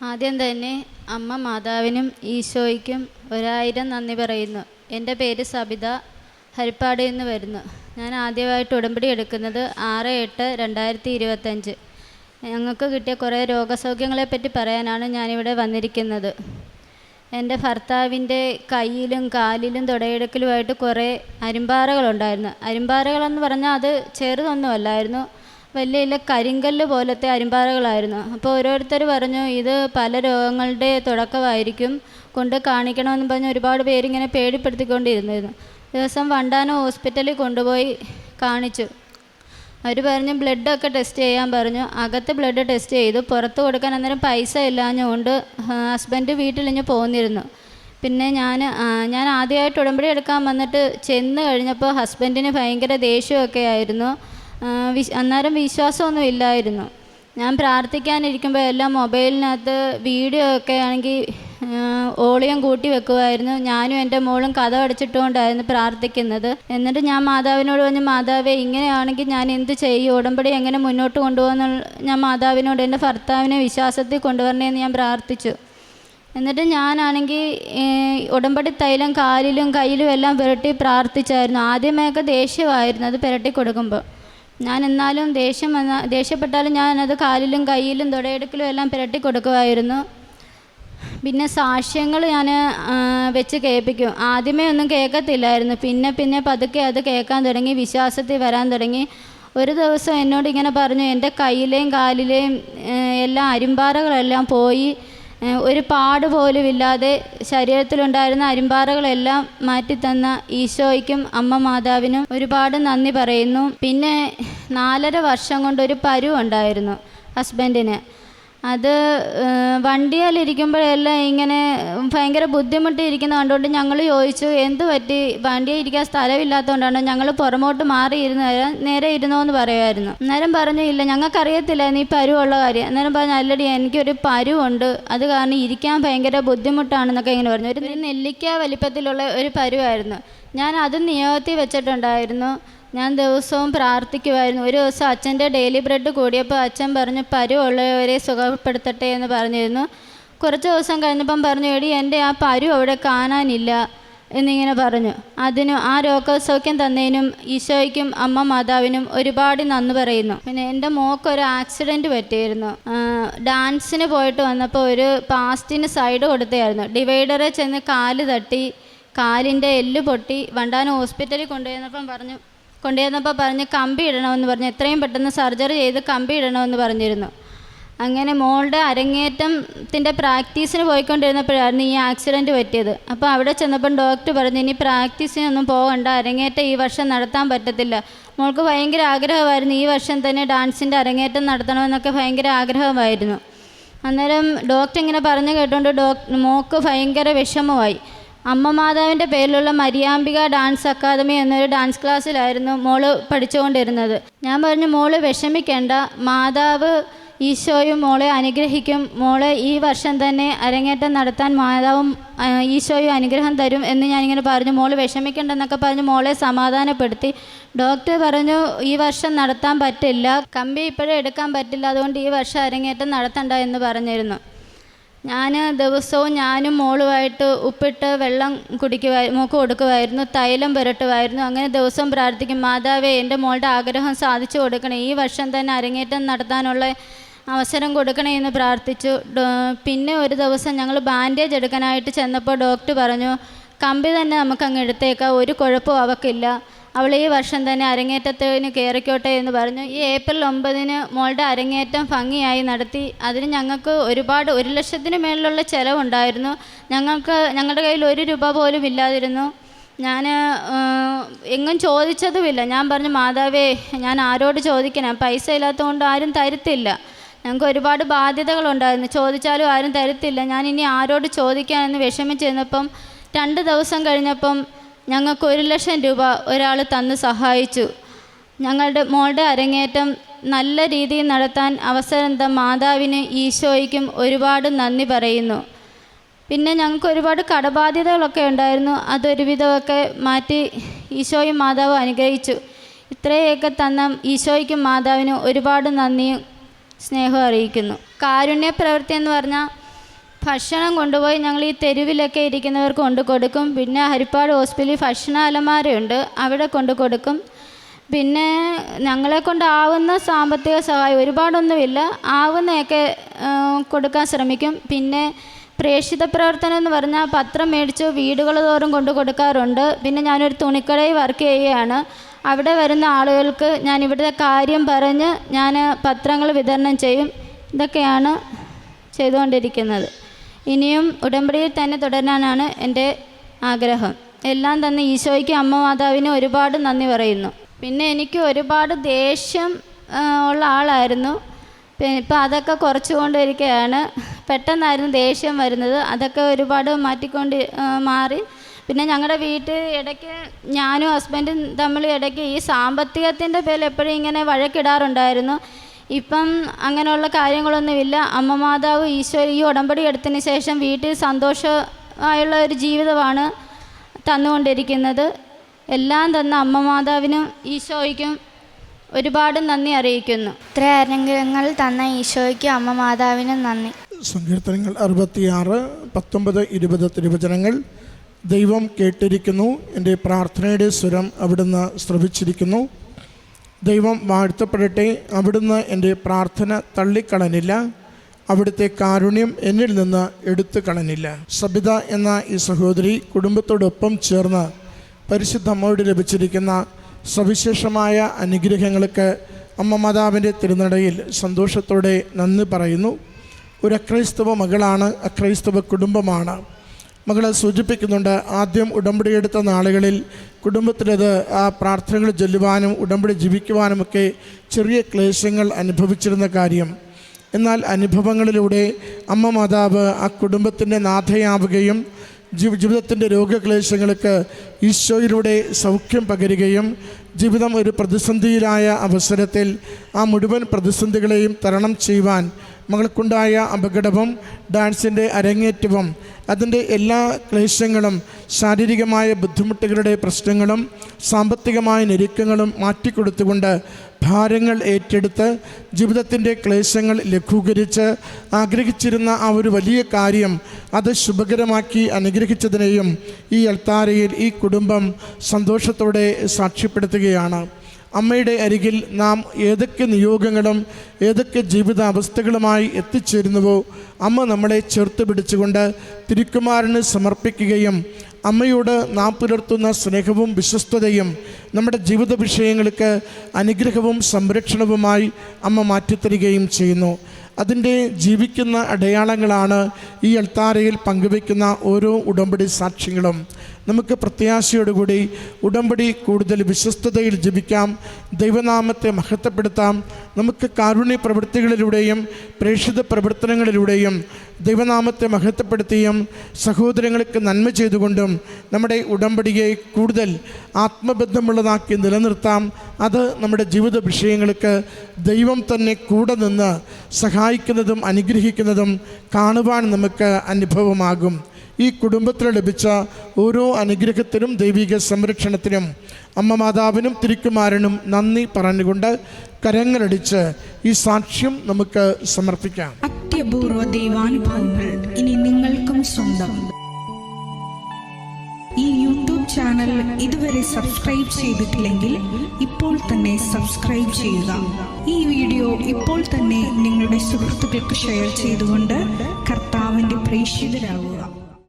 ആദ്യം തന്നെ അമ്മ മാതാവിനും ഈശോയ്ക്കും 1000 നന്ദി പറയുന്നു. എൻ്റെ പേര് സബിത, ഹരിപ്പാടിൽ നിന്ന് വരുന്നു. ഞാൻ ആദ്യമായിട്ട് ഉടമ്പടി എടുക്കുന്നത് 6/8/2025. ഞങ്ങൾക്ക് കിട്ടിയ കുറേ രോഗസൗഖ്യങ്ങളെപ്പറ്റി പറയാനാണ് ഞാനിവിടെ വന്നിരിക്കുന്നത്. എൻ്റെ ഭർത്താവിൻ്റെ കയ്യിലും കാലിലും തുടയിടക്കിലുമായിട്ട് കുറേ അരിമ്പാറകളുണ്ടായിരുന്നു. അരിമ്പാറകളെന്ന് പറഞ്ഞാൽ അത് ചെറുതൊന്നുമല്ലായിരുന്നു, വലിയ കരിങ്കല്ല് പോലത്തെ അരിമ്പാറകളായിരുന്നു. അപ്പോൾ ഓരോരുത്തർ പറഞ്ഞു ഇത് പല രോഗങ്ങളുടെ തുടക്കമായിരിക്കും, കൊണ്ട് കാണിക്കണമെന്ന് പറഞ്ഞ് ഒരുപാട് പേരിങ്ങനെ പേടിപ്പെടുത്തിക്കൊണ്ടിരുന്നിരുന്നു. ദിവസം വണ്ടാനം ഹോസ്പിറ്റലിൽ കൊണ്ടുപോയി കാണിച്ചു. അവർ പറഞ്ഞു ബ്ലഡൊക്കെ ടെസ്റ്റ് ചെയ്യാൻ പറഞ്ഞു. അകത്ത് ബ്ലഡ് ടെസ്റ്റ് ചെയ്തു, പുറത്ത് കൊടുക്കാൻ അന്നേരം പൈസ ഇല്ലാഞ്ഞുകൊണ്ട് ഹസ്ബൻഡ് വീട്ടിലിഞ്ഞ് പോന്നിരുന്നു. പിന്നെ ഞാൻ ആദ്യമായിട്ട് ഉടമ്പടി എടുക്കാൻ വന്നിട്ട് ചെന്ന് കഴിഞ്ഞപ്പോൾ ഹസ്ബൻഡിന് ഭയങ്കര ദേഷ്യമൊക്കെ ആയിരുന്നു. അന്നേരം വിശ്വാസമൊന്നും ഇല്ലായിരുന്നു. ഞാൻ പ്രാർത്ഥിക്കാനിരിക്കുമ്പോൾ എല്ലാം മൊബൈലിനകത്ത് വീഡിയോ ഒക്കെ ആണെങ്കിൽ വോളിയം കൂട്ടി വെക്കുമായിരുന്നു. ഞാനും എൻ്റെ മോളും കഥ അടച്ചിട്ടുകൊണ്ടായിരുന്നു പ്രാർത്ഥിക്കുന്നത്. എന്നിട്ട് ഞാൻ മാതാവിനോട് പറഞ്ഞു, മാതാവേ ഇങ്ങനെയാണെങ്കിൽ ഞാൻ എന്ത് ചെയ്യും, ഉടമ്പടി എങ്ങനെ മുന്നോട്ട് കൊണ്ടുപോകുന്ന ഞാൻ മാതാവിനോട് എൻ്റെ ഭർത്താവിനെ വിശ്വാസത്തിൽ കൊണ്ടുവരണേന്ന് ഞാൻ പ്രാർത്ഥിച്ചു. എന്നിട്ട് ഞാനാണെങ്കിൽ ഉടമ്പടി തൈലം കാലിലും കയ്യിലും എല്ലാം പുരട്ടി പ്രാർത്ഥിച്ചായിരുന്നു. ആദ്യമേയൊക്കെ ദേഷ്യമായിരുന്നു അത് പുരട്ടി കൊടുക്കുമ്പോൾ. ഞാൻ എന്നാലും ദേഷ്യപ്പെട്ടാലും ഞാനത് കാലിലും കയ്യിലും തുടയിടക്കിലും എല്ലാം പുരട്ടി കൊടുക്കുമായിരുന്നു. പിന്നെ സാക്ഷ്യങ്ങൾ ഞാൻ വെച്ച് കേൾപ്പിക്കും. ആദ്യമേ ഒന്നും കേൾക്കത്തില്ലായിരുന്നു, പിന്നെ പതുക്കെ അത് കേൾക്കാൻ തുടങ്ങി, വിശ്വാസത്തിൽ വരാൻ തുടങ്ങി. ഒരു ദിവസം എന്നോട് ഇങ്ങനെ പറഞ്ഞു, എൻ്റെ കയ്യിലെയും കാലിലെയും എല്ലാ അരിമ്പാറകളെല്ലാം പോയി, ഒരു പാട് പോലും ഇല്ലാതെ ശരീരത്തിലുണ്ടായിരുന്ന അരിമ്പാറകളെല്ലാം മാറ്റിത്തന്ന ഈശോയ്ക്കും അമ്മ മാതാവിനും ഒരുപാട് നന്ദി പറയുന്നു. പിന്നെ 4.5 വർഷം കൊണ്ട് ഒരു പരുവുണ്ടായിരുന്നു ഹസ്ബൻഡിന്. അത് വണ്ടിയിലിരിക്കുമ്പോഴെല്ലാം ഇങ്ങനെ ഭയങ്കര ബുദ്ധിമുട്ടിയിരിക്കുന്ന കണ്ടുകൊണ്ട് ഞങ്ങൾ ചോദിച്ചു എന്ത് പറ്റി, വണ്ടിയിൽ ഇരിക്കാൻ സ്ഥലമില്ലാത്തതുകൊണ്ടാണ്, ഞങ്ങൾ പുറമോട്ട് മാറി നേരെ ഇരുന്നോന്ന് പറയുമായിരുന്നു. അന്നേരം പറഞ്ഞു ഇല്ല ഞങ്ങൾക്കറിയത്തില്ല നീ പരുവുള്ള കാര്യം. അന്നേരം പറഞ്ഞു അല്ലടി എനിക്കൊരു പരുവുണ്ട്, അത് കാരണം ഇരിക്കാൻ ഭയങ്കര ബുദ്ധിമുട്ടാണെന്നൊക്കെ ഇങ്ങനെ പറഞ്ഞു. ഒരു നെല്ലിക്ക വലിപ്പത്തിലുള്ള ഒരു പരുവായിരുന്നു. ഞാൻ അത് നിയോഗത്തിൽ വെച്ചിട്ടുണ്ടായിരുന്നു. ഞാൻ ദിവസവും പ്രാർത്ഥിക്കുമായിരുന്നു. ഒരു ദിവസം അച്ഛൻ്റെ ഡെയിലി ബ്രെഡ് കൂടിയപ്പോൾ അച്ഛൻ പറഞ്ഞു പരുവുള്ളവരെ സുഖപ്പെടുത്തട്ടെ എന്ന് പറഞ്ഞിരുന്നു. കുറച്ച് ദിവസം കഴിഞ്ഞപ്പം പറഞ്ഞു എടി എൻ്റെ ആ പരു അവിടെ കാണാനില്ല എന്നിങ്ങനെ പറഞ്ഞു. അതിനും ആ രോഗസൗഖ്യം തന്നതിനും ഈശോയ്ക്കും അമ്മ മാതാവിനും ഒരുപാട് നന്ദി പറയുന്നു. പിന്നെ എൻ്റെ മോക്കൊരു ആക്സിഡൻറ്റ് പറ്റിയിരുന്നു. ഡാൻസിന് പോയിട്ട് വന്നപ്പോൾ ഒരു പാസ്റ്റിന് സൈഡ് കൊടുത്തായിരുന്നു. ഡിവൈഡറെ ചെന്ന് കാല് തട്ടി, കാലിൻ്റെ എല്ല് പൊട്ടി. വണ്ടാനം ഹോസ്പിറ്റലിൽ കൊണ്ടുവന്നപ്പോൾ പറഞ്ഞു കമ്പി ഇടണമെന്ന് പറഞ്ഞു. എത്രയും പെട്ടെന്ന് സർജറി ചെയ്ത് കമ്പി ഇടണമെന്ന് പറഞ്ഞിരുന്നു. അങ്ങനെ മോളുടെ അരങ്ങേറ്റത്തിൻ്റെ പ്രാക്ടീസിന് പോയിക്കൊണ്ടിരുന്നപ്പോഴായിരുന്നു ഈ ആക്സിഡൻറ്റ് പറ്റിയത്. അപ്പോൾ അവിടെ ചെന്നപ്പം ഡോക്ടർ പറഞ്ഞു ഇനി പ്രാക്ടീസിനൊന്നും പോകണ്ട, അരങ്ങേറ്റം ഈ വർഷം നടത്താൻ പറ്റത്തില്ല. മോൾക്ക് ഭയങ്കര ആഗ്രഹമായിരുന്നു ഈ വർഷം തന്നെ ഡാൻസിൻ്റെ അരങ്ങേറ്റം നടത്തണമെന്നൊക്കെ ഭയങ്കര ആഗ്രഹമായിരുന്നു. അന്നേരം ഡോക്ടർ ഇങ്ങനെ പറഞ്ഞു കേട്ടുകൊണ്ട് മോൾക്ക് ഭയങ്കര വിഷമമായി. അമ്മ മാതാവിൻ്റെ പേരിലുള്ള മരിയാമ്പിക ഡാൻസ് അക്കാദമി എന്നൊരു ഡാൻസ് ക്ലാസ്സിലായിരുന്നു മോള് പഠിച്ചുകൊണ്ടിരുന്നത്. ഞാൻ പറഞ്ഞു മോള് വിഷമിക്കേണ്ട, മാതാവ് ഈശോയും മോളെ അനുഗ്രഹിക്കും, മോളെ ഈ വർഷം തന്നെ അരങ്ങേറ്റം നടത്താൻ മാതാവും ഈശോയും അനുഗ്രഹം തരും എന്ന് ഞാനിങ്ങനെ പറഞ്ഞു. മോള് വിഷമിക്കേണ്ടെന്നൊക്കെ പറഞ്ഞ് മോളെ സമാധാനപ്പെടുത്തി. ഡോക്ടർ പറഞ്ഞു ഈ വർഷം നടത്താൻ പറ്റില്ല, കമ്പി ഇപ്പോഴും എടുക്കാൻ പറ്റില്ല, അതുകൊണ്ട് ഈ വർഷം അരങ്ങേറ്റം നടത്തണ്ട എന്ന് പറഞ്ഞിരുന്നു. ദിവസവും ഞാനും മോളുമായിട്ട് ഉപ്പിട്ട് വെള്ളം മോൾക്ക് കൊടുക്കുമായിരുന്നു, തൈലം പുരട്ടുമായിരുന്നു. അങ്ങനെ ദിവസവും പ്രാർത്ഥിക്കും, മാതാവേ എൻ്റെ മോളുടെ ആഗ്രഹം സാധിച്ചു കൊടുക്കണേ, ഈ വർഷം തന്നെ അരങ്ങേറ്റം നടത്താനുള്ള അവസരം കൊടുക്കണേ എന്ന് പ്രാർത്ഥിച്ചു. പിന്നെ ഒരു ദിവസം ഞങ്ങൾ ബാൻഡേജ് എടുക്കാനായിട്ട് ചെന്നപ്പോൾ ഡോക്ടർ പറഞ്ഞു കമ്പി തന്നെ നമുക്കങ്ങ് എടുത്തേക്കാം, ഒരു കുഴപ്പവും അവൾക്കില്ല, അവൾ ഈ വർഷം തന്നെ അരങ്ങേറ്റത്തിന് കയറിക്കോട്ടെ എന്ന് പറഞ്ഞു. ഈ ഏപ്രിൽ 9 മോളുടെ അരങ്ങേറ്റം ഭംഗിയായി നടത്തി. അതിന് ഞങ്ങൾക്ക് 1,00,000 മേളിലുള്ള ചിലവുണ്ടായിരുന്നു. ഞങ്ങളുടെ കയ്യിൽ 1 രൂപ പോലും ഇല്ലാതിരുന്നു. ഞാൻ എങ്ങും ചോദിച്ചതുമില്ല. ഞാൻ പറഞ്ഞു മാതാവേ ഞാൻ ആരോട് ചോദിക്കണം, പൈസ ഇല്ലാത്തതുകൊണ്ട് ആരും തരത്തില്ല, ഞങ്ങൾക്ക് ഒരുപാട് ബാധ്യതകളുണ്ടായിരുന്നു, ചോദിച്ചാലും ആരും തരത്തില്ല, ഞാൻ ഇനി ആരോട് ചോദിക്കാമെന്ന് വിഷമിച്ചിരുന്നപ്പം 2 ദിവസം കഴിഞ്ഞപ്പം ഞങ്ങൾക്ക് 1,00,000 രൂപ ഒരാൾ തന്ന് സഹായിച്ചു. ഞങ്ങളുടെ മോളുടെ അരങ്ങേറ്റം നല്ല രീതിയിൽ നടത്താൻ അവസരം തന്ന മാതാവിന് ഈശോയ്ക്കും ഒരുപാട് നന്ദി പറയുന്നു. പിന്നെ ഞങ്ങൾക്ക് ഒരുപാട് കടബാധ്യതകളൊക്കെ ഉണ്ടായിരുന്നു, അതൊരുവിധമൊക്കെ മാറ്റി ഈശോയും മാതാവും അനുഗ്രഹിച്ചു. ഇത്രയൊക്കെ തന്ന ഈശോയ്ക്കും മാതാവിനും ഒരുപാട് നന്ദിയും സ്നേഹവും അറിയിക്കുന്നു. കാരുണ്യ പ്രവൃത്തി എന്ന് പറഞ്ഞാൽ ഭക്ഷണം കൊണ്ടുപോയി ഞങ്ങൾ ഈ തെരുവിലൊക്കെ ഇരിക്കുന്നവർക്ക് കൊണ്ട് കൊടുക്കും. പിന്നെ ഹരിപ്പാട് ഹോസ്പിറ്റലിൽ ഭക്ഷണ അലമാരയുണ്ട്, അവിടെ കൊണ്ട് കൊടുക്കും. പിന്നെ ഞങ്ങളെ കൊണ്ടാവുന്ന സാമ്പത്തിക സഹായം ഒരുപാടൊന്നുമില്ല, ആവുന്നതൊക്കെ കൊടുക്കാൻ ശ്രമിക്കും. പിന്നെ പ്രേക്ഷിത പ്രവർത്തനം എന്ന് പറഞ്ഞാൽ പത്രം മേടിച്ച് വീടുകൾ തോറും കൊണ്ട് കൊടുക്കാറുണ്ട്. പിന്നെ ഞാനൊരു തുണിക്കടയിൽ വർക്ക് ചെയ്യുകയാണ്. അവിടെ വരുന്ന ആളുകൾക്ക് ഞാൻ ഇവിടുത്തെ കാര്യം പറഞ്ഞ് ഞാൻ പത്രങ്ങൾ വിതരണം ചെയ്യും. ഇതൊക്കെയാണ് ചെയ്തുകൊണ്ടിരിക്കുന്നത്. ഇനിയും ഉടമ്പടിയിൽ തന്നെ തുടരാനാണ് എൻ്റെ ആഗ്രഹം. എല്ലാം തന്നെ ഈശോയ്ക്ക് അമ്മ മാതാവിന് ഒരുപാട് നന്ദി പറയുന്നു. പിന്നെ എനിക്ക് ഒരുപാട് ദേഷ്യം ഉള്ള ആളായിരുന്നു. ഇപ്പം അതൊക്കെ കുറച്ചുകൊണ്ടിരിക്കുകയാണ്. പെട്ടെന്നായിരുന്നു ദേഷ്യം വരുന്നത്, അതൊക്കെ ഒരുപാട് മാറി. പിന്നെ ഞങ്ങളുടെ വീട്ടിൽ ഇടയ്ക്ക് ഞാനും ഹസ്ബൻഡും തമ്മിൽ ഇടയ്ക്ക് ഈ സാമ്പത്തികത്തിൻ്റെ പേരിൽ എപ്പോഴും ഇങ്ങനെ വഴക്കിടാറുണ്ടായിരുന്നു. ഇപ്പം അങ്ങനെയുള്ള കാര്യങ്ങളൊന്നുമില്ല. അമ്മ മാതാവ് ഈശോ ഈ ഉടമ്പടി എടുത്തതിന് ശേഷം വീട്ടിൽ സന്തോഷമായുള്ള ഒരു ജീവിതമാണ് തന്നുകൊണ്ടിരിക്കുന്നത്. എല്ലാം തന്ന അമ്മ മാതാവിനും ഈശോയ്ക്കും ഒരുപാട് നന്ദി അറിയിക്കുന്നു. ഇത്ര അനുഗ്രഹങ്ങൾ തന്ന ഈശോയ്ക്ക് അമ്മ മാതാവിനും നന്ദി. സങ്കീർത്തനങ്ങൾ 66, 19, 20 തിരുവചനങ്ങൾ. ദൈവം കേട്ടിരിക്കുന്നു, എൻ്റെ പ്രാർത്ഥനയുടെ സ്വരം അവിടുന്ന് ശ്രവിച്ചിരിക്കുന്നു. ദൈവം വാഴ്ത്തപ്പെടട്ടെ. അവിടുന്ന് എൻ്റെ പ്രാർത്ഥന തള്ളിക്കളഞ്ഞില്ല, അവിടുത്തെ കാരുണ്യം എന്നിൽ നിന്ന് എടുത്തു കളഞ്ഞില്ല. സബിത എന്ന ഈ സഹോദരി കുടുംബത്തോടൊപ്പം ചേർന്ന് പരിശുദ്ധ അമ്മയോട് ലഭിച്ചിരിക്കുന്ന സവിശേഷമായ അനുഗ്രഹങ്ങൾക്ക് അമ്മ മാതാവിൻ്റെ തിരുനടയിൽ സന്തോഷത്തോടെ നന്ദി പറയുന്നു. ഒരു അക്രൈസ്തവ മകളാണ്, അക്രൈസ്തവ കുടുംബമാണ്. മകൾ സൂചിപ്പിക്കുന്നുണ്ട്, ആദ്യം ഉടമ്പടി എടുത്ത നാളുകളിൽ കുടുംബത്തിലത് ആ പ്രാർത്ഥനകൾ ചൊല്ലുവാനും ഉടമ്പടി ജീവിക്കുവാനുമൊക്കെ ചെറിയ ക്ലേശങ്ങൾ അനുഭവിച്ചിരുന്ന കാര്യം. എന്നാൽ അനുഭവങ്ങളിലൂടെ അമ്മ മാതാവ് ആ കുടുംബത്തിൻ്റെ നാഥയാവുകയും ജീവിതത്തിൻ്റെ രോഗക്ലേശങ്ങൾക്ക് ഈശോയിലൂടെ സൗഖ്യം പകരുകയും ജീവിതം ഒരു പ്രതിസന്ധിയിലായ അവസരത്തിൽ ആ മുഴുവൻ പ്രതിസന്ധികളെയും തരണം ചെയ്യുവാൻ മകൾക്കുണ്ടായ അപകടവും ഡാൻസിൻ്റെ അരങ്ങേറ്റവും അതിൻ്റെ എല്ലാ ക്ലേശങ്ങളും ശാരീരികമായ ബുദ്ധിമുട്ടുകളുടെ പ്രശ്നങ്ങളും സാമ്പത്തികമായ ഞെരുക്കങ്ങളും മാറ്റിക്കൊടുത്തുകൊണ്ട് ഭാരങ്ങൾ ഏറ്റെടുത്ത് ജീവിതത്തിൻ്റെ ക്ലേശങ്ങൾ ലഘൂകരിച്ച് ആഗ്രഹിച്ചിരുന്ന ആ ഒരു വലിയ കാര്യം അത് ശുഭകരമാക്കി അനുഗ്രഹിച്ചതിനെയും ഈ അൾത്താരയിൽ ഈ കുടുംബം സന്തോഷത്തോടെ സാക്ഷ്യപ്പെടുത്തുകയാണ്. അമ്മയുടെ അരികിൽ നാം ഏതൊക്കെ നിയോഗങ്ങളും ഏതൊക്കെ ജീവിതാവസ്ഥകളുമായി എത്തിച്ചേരുന്നുവോ അമ്മ നമ്മളെ ചേർത്ത് പിടിച്ചുകൊണ്ട് തിരുക്കുമാരന് സമർപ്പിക്കുകയും അമ്മയോട് നാം പുലർത്തുന്ന സ്നേഹവും വിശ്വസ്തതയും നമ്മുടെ ജീവിത വിഷയങ്ങൾക്ക് അനുഗ്രഹവും സംരക്ഷണവുമായി അമ്മ മാറ്റിത്തരികയും ചെയ്യുന്നു. അതിൻ്റെ ജീവിക്കുന്ന അടയാളങ്ങളാണ് ഈ അൾത്താരയിൽ പങ്കുവയ്ക്കുന്ന ഓരോ ഉടമ്പടി സാക്ഷ്യങ്ങളും. നമുക്ക് പ്രത്യാശയോടുകൂടി ഉടമ്പടി കൂടുതൽ വിശ്വസ്തതയിൽ ജീവിക്കാം, ദൈവനാമത്തെ മഹത്വപ്പെടുത്താം. നമുക്ക് കാരുണ്യ പ്രവൃത്തികളിലൂടെയും പ്രേക്ഷിത പ്രവർത്തനങ്ങളിലൂടെയും ദൈവനാമത്തെ മഹത്വപ്പെടുത്തിയും സഹോദരങ്ങൾക്ക് നന്മ ചെയ്തുകൊണ്ടും നമ്മുടെ ഉടമ്പടിയെ കൂടുതൽ ആത്മബന്ധമുള്ളതാക്കി നിലനിർത്താം. അത് നമ്മുടെ ജീവിത വിഷയങ്ങൾക്ക് ദൈവം തന്നെ കൂടെ നിന്ന് സഹായിക്കുന്നതും അനുഗ്രഹിക്കുന്നതും കാണുവാൻ നമുക്ക് അനുഭവമാകും. ഈ കുടുംബത്തിൽ ലഭിച്ച ഓരോ അനുഗ്രഹത്തിനും ദൈവിക സംരക്ഷണത്തിനും അമ്മ മാതാവിനും തിരുക്കുമാരനും നന്ദി പറഞ്ഞുകൊണ്ട് കരങ്ങളടിച്ച് ഈ സാക്ഷ്യം നമുക്ക് സമർപ്പിക്കാം. അത്യപൂർവ ദൈവാനുഭവങ്ങൾ ഇനി നിങ്ങൾക്കും സ്വന്തം. ഈ യൂട്യൂബ് ചാനൽ ഇതുവരെ സബ്സ്ക്രൈബ് ചെയ്തിട്ടില്ലെങ്കിൽ ഇപ്പോൾ തന്നെ സബ്സ്ക്രൈബ് ചെയ്യുക. ഈ വീഡിയോ ഇപ്പോൾ തന്നെ നിങ്ങളുടെ സുഹൃത്തുക്കൾക്ക് ഷെയർ ചെയ്തുകൊണ്ട് കർത്താവിൻ്റെ പ്രേക്ഷിതരാകുക.